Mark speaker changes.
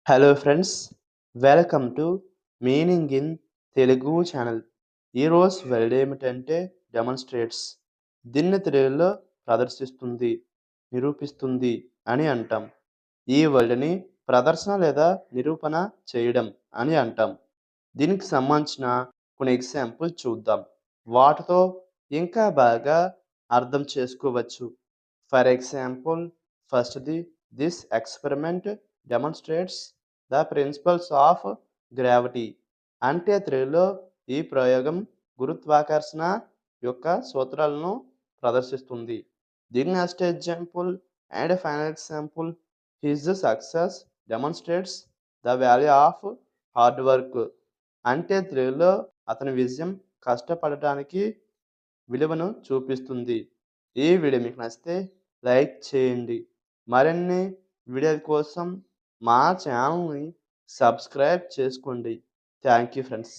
Speaker 1: Hello friends, welcome to meaning in Telugu channel. ఈరోజు word ఏమిటంటే demonstrates. దీన్ని తెలుగులో ప్రదర్శిస్తుంది, నిరూపిస్తుంది అని అంటాం. ఈ వర్డ్ని ప్రదర్శన లేదా నిరూపణ చేయడం అని అంటాం. దీనికి సంబంధించిన కొన్ని ఎగ్జాంపుల్ చూద్దాం. వాటితో ఇంకా బాగా అర్థం చేసుకోవచ్చు. ఫర్ ఎగ్జాంపుల్, ఫస్ట్‌ది, this experiment demonstrates the principles of gravity. అంటే తెలుగులో ఈ ప్రయోగం గురుత్వాకర్షణ యొక్క సూత్రాలను ప్రదర్శిస్తుంది. The next example and final example, his success demonstrates the value of hard work. అంటే తెలుగులో అతని విజయం కష్టపడటానికి విలువను చూపిస్తుంది. ఈ వీడియో మీకు నచ్చితే లైక్ చేయండి. మరిన్ని వీడియోల కోసం మా ఛానల్ని సబ్స్క్రైబ్ చేసుకోండి. Thank you friends.